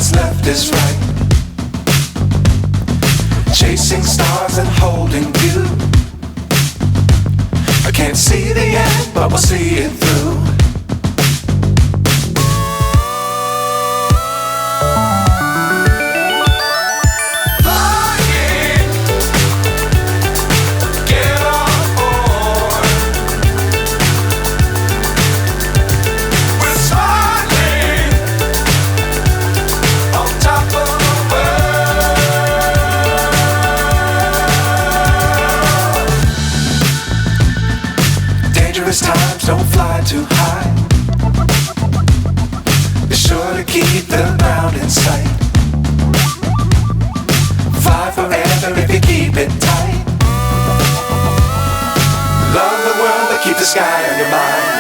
what's left is right. Chasing stars and holding you. I can't see the end, but we'll see it through. Times don't fly too high. Be sure to keep the ground in sight. Fly forever if you keep it tight. Love the world but keep the sky on your mind.